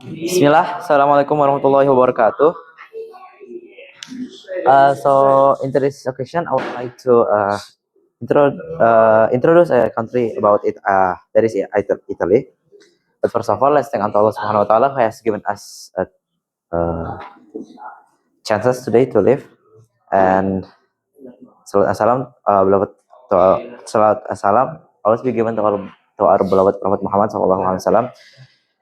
Bismillah, Assalamualaikum warahmatullahi wabarakatuh. Into this occasion, I would like to introduce a country about it. That is Italy. But first of all, let's thank Allah Subhanahu Wa Taala who has given us uh, chances today to live. And salat assalam, beloved, salat assalam always be given to our beloved Prophet Muhammad Sallallahu Alaihi Wasallam,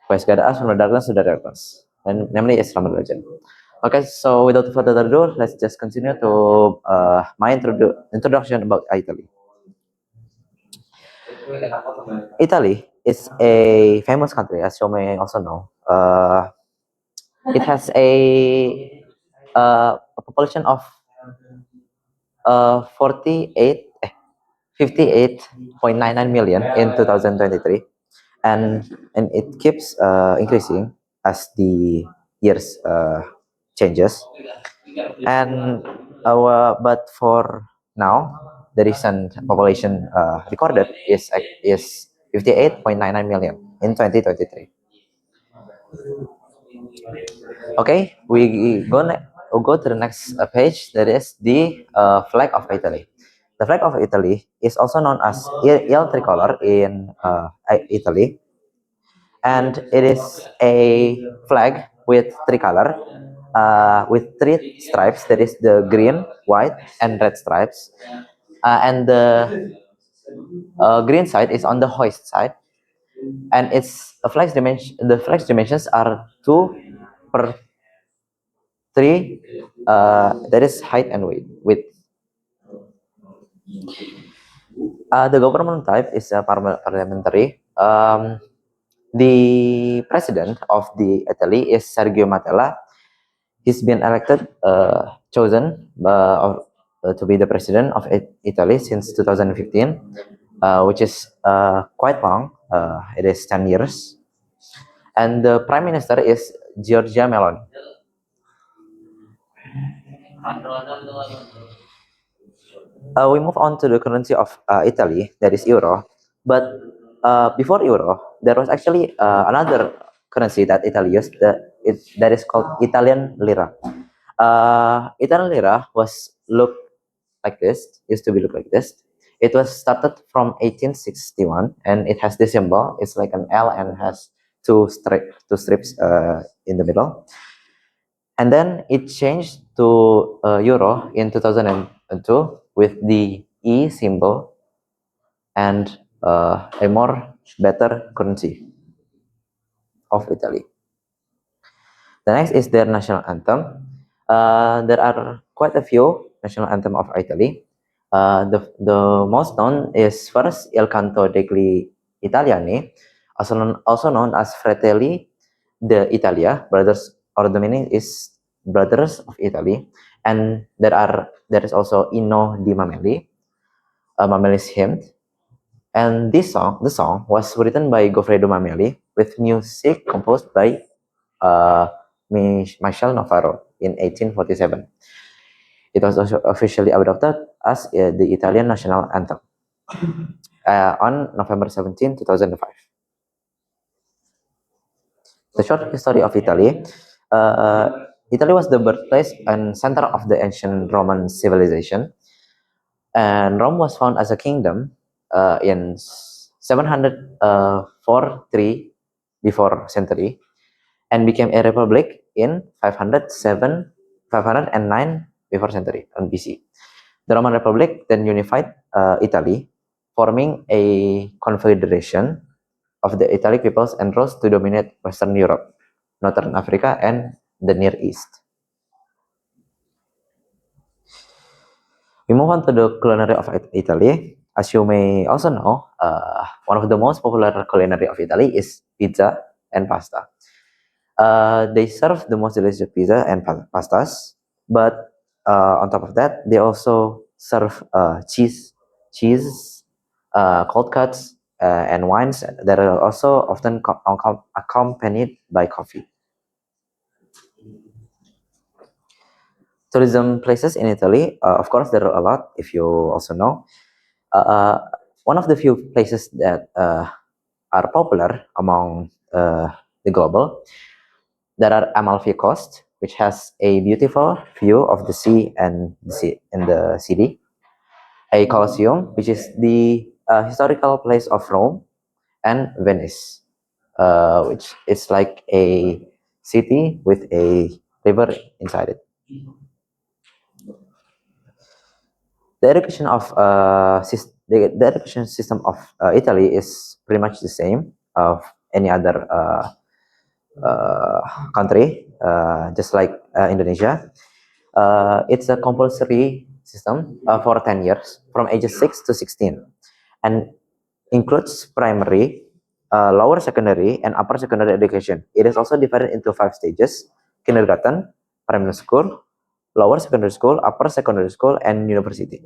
who has guided us from the darkness to the darkness, and namely Islam religion. Okay, so without further ado, let's just continue to my introduction about Italy. Italy is a famous country, as you may also know. It has a population of 48, 58.99 million in 2023, and it keeps increasing as the years changes. And but for now, the recent population recorded is 58.99 million in 2023. Okay, we'll go to the next page. That is the flag of Italy. The flag of Italy is also known as Il Tricolor in Italy, and it is a flag with tricolor, with three stripes. That is the green, white, and red stripes. And the green side is on the hoist side, and its flag dimension. The flag dimensions are 2/3. That is height and width. The government type is parliamentary. The president of the Italy is Sergio Mattarella. He's been elected, chosen to be the president of Italy since 2015, which is quite long. It is 10 years. And the prime minister is Giorgia Meloni. We move on to the currency of Italy, that is euro. But before euro, there was actually another currency that Italy used, that is called Italian lira. Italian lira used to be look like this. It was started from 1861, and it has this symbol. It's like an L and has two strips in the middle. And then it changed to euro in 2002 with the E symbol and a more better currency of Italy. The next is their national anthem. There are quite a few national anthem of Italy. The most known is first Il Canto degli Italiani, also known as Fratelli d'Italia, brothers, or the meaning is brothers of Italy. And there is also Inno di Mameli, Mameli's hymn. And the song was written by Goffredo Mameli with music composed by uh, Michel Novaro in 1847. It was also officially adopted as the Italian national anthem on November 17, 2005. The short history of Italy. Uh, Italy was the birthplace and center of the ancient Roman civilization, and Rome was founded as a kingdom in 743 before century, and became a republic in 509 before century on BC. The Roman Republic then unified Italy, forming a confederation of the Italic peoples and rose to dominate Western Europe, Northern Africa, and the Near East. We move on to the culinary of Italy. As you may also know, one of the most popular culinary of Italy is pizza and pasta. They serve the most delicious pizza and pastas, but on top of that, they also serve cheese, cold cuts, and wines that are also often accompanied by coffee. Tourism places in Italy, of course, there are a lot. If you also know, uh, one of the few places that are popular among the global There are Amalfi Coast, which has a beautiful view of the sea and the city. A Colosseum, which is the historical place of Rome, and Venice, which is like a city with a river inside it. The education of the education system of Italy is pretty much the same of any other uh, country, just like Indonesia. It's a compulsory system for 10 years from ages 6 to 16 and includes primary, lower secondary, and upper secondary education. It is also divided into 5 stages: kindergarten, primary school, lower secondary school, upper secondary school, and university.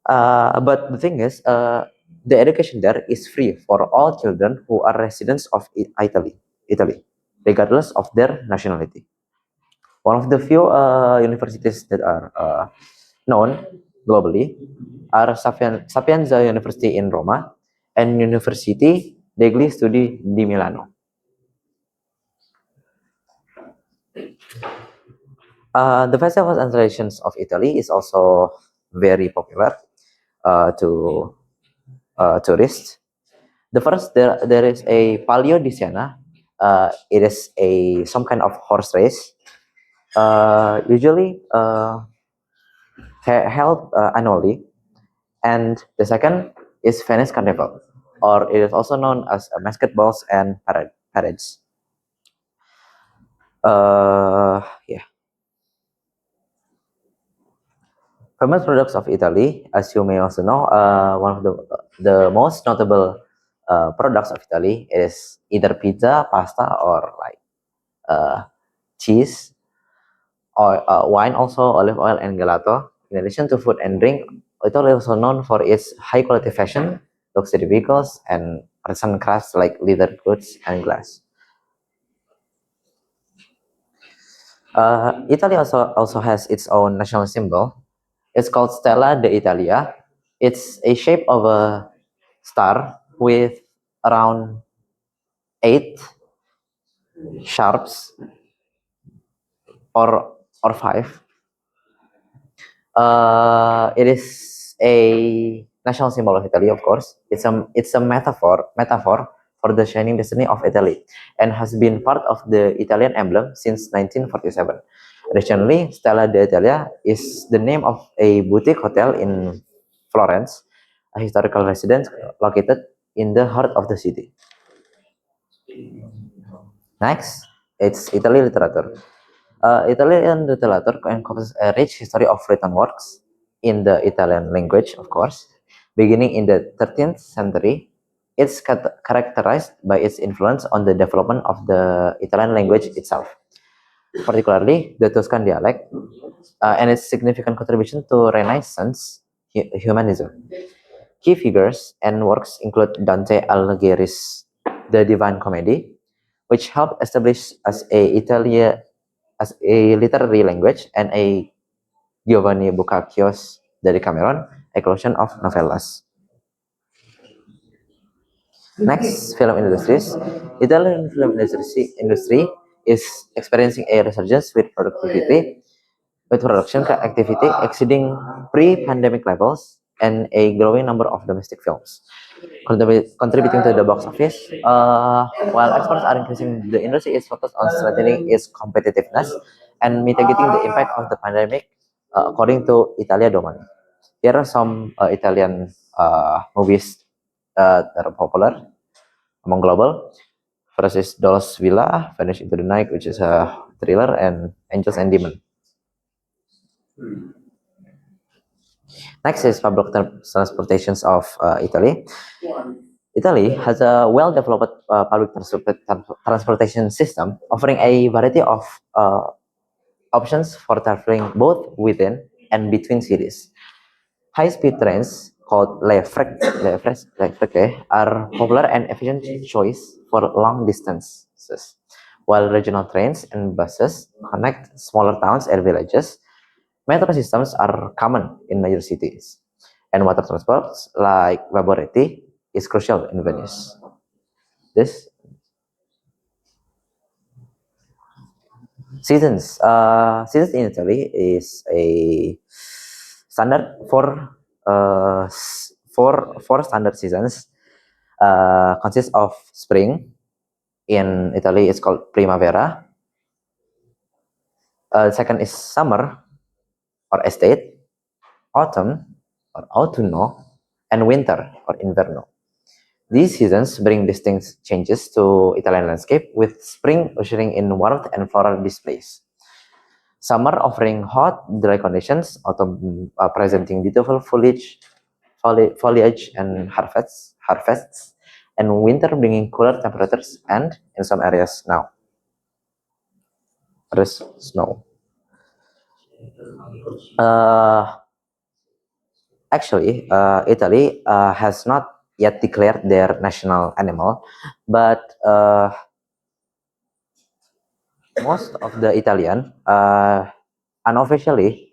But the thing is, the education there is free for all children who are residents of Italy, regardless of their nationality. One of the few universities that are known globally are Sapienza University in Roma and University degli Studi di Milano. The festivals and traditions of Italy is also very popular to tourists. The first, there is a Palio di Siena. It is some kind of horse race, usually held annually. And the second is Venice Carnival, or it is also known as masquerade balls and parades. Yeah, famous products of Italy, as you may also know, one of the most notable products of Italy is either pizza, pasta, or like uh, cheese, or wine, also olive oil and gelato. In addition to food and drink, Italy is also known for its high quality fashion, luxury vehicles, and artisan crafts like leather goods and glass. Italy also has its own national symbol. It's called Stella d'Italia. It's a shape of a star with around 8 sharps, or 5. It is a national symbol of Italy, of course. It's a metaphor for the shining destiny of Italy, and has been part of the Italian emblem since 1947. Additionally, Stella d'Italia is the name of a boutique hotel in Florence, a historical residence located in the heart of the city. Next, it's Italy literature. Italian literature encompasses a rich history of written works in the Italian language, of course. Beginning in the 13th century, it's characterized by its influence on the development of the Italian language itself, particularly the Tuscan dialect, and its significant contribution to Renaissance humanism. Key figures and works include Dante Alighieri's The Divine Comedy, which helped establish as a literary language, and a Giovanni Boccaccio's The Decameron, a collection of novellas. Next, film industries. Italian film industry is experiencing a resurgence with production activity exceeding pre-pandemic levels and a growing number of domestic films contributing to the box office. While experts are increasing, the industry is focused on strengthening its competitiveness and mitigating the impact of the pandemic, according to Italia Domani. Here are some Italian movies that are popular among global. First is Dolls Villa, Vanish into the Night, which is a thriller, and Angels and Demons. Next is public transportations of Italy. Italy has a well-developed public transportation system, offering a variety of options for traveling both within and between cities. High-speed trains called le frecce are popular and efficient choice for long distances, while regional trains and buses connect smaller towns and villages. Metro systems are common in major cities, and water transport like Vaporetti is crucial in Venice. This Seasons. Seasons in Italy is a standard four standard seasons. Consists of spring. In Italy, it's called primavera. Second is summer or estate, autumn or autunno, and winter or inverno. These seasons bring distinct changes to Italian landscape, with spring ushering in warmth and floral displays. Summer offering hot, dry conditions, autumn presenting beautiful foliage and harvests, and winter bringing cooler temperatures and, in some areas now, there's snow. Actually, Italy has not yet declared their national animal, but most of the Italian unofficially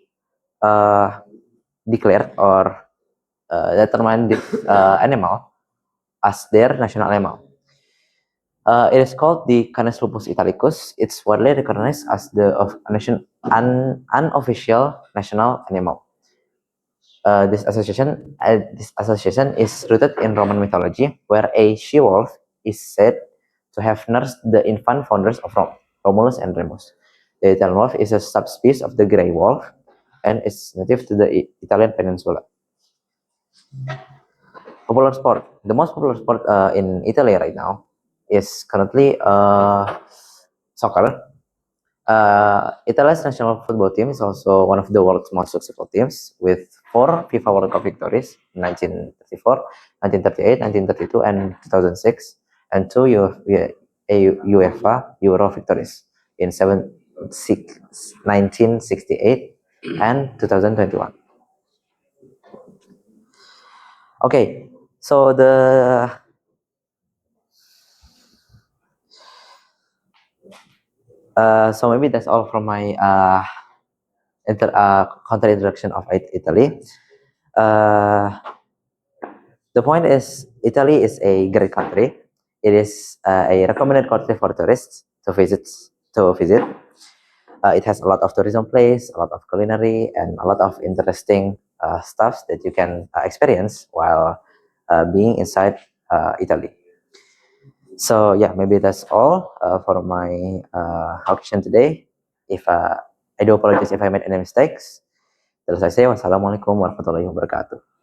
declared or determined this animal as their national animal. It is called the Canis lupus italicus. It's widely recognized as the unofficial national animal. This association is rooted in Roman mythology, where a she-wolf is said to have nursed the infant founders of Rome, Romulus and Remus. The Italian wolf is a subspecies of the gray wolf and is native to the Italian peninsula. Popular sport. The most popular sport in Italy right now is currently soccer. Italy's national football team is also one of the world's most successful teams, with 4 FIFA World Cup victories in 1934, 1938, 1932, and 2006, and 2 UEFA Euro victories in 1968 and 2021. Okay, so maybe that's all from my counter introduction of Italy. The point is, Italy is a great country. It is a recommended country for tourists to visit. It has a lot of tourism place, a lot of culinary, and a lot of interesting stuff that you can experience while being inside Italy. So yeah, maybe that's all for my auction today. If I do apologize if I made any mistakes. Terus saya wassalamualaikum warahmatullahi wabarakatuh.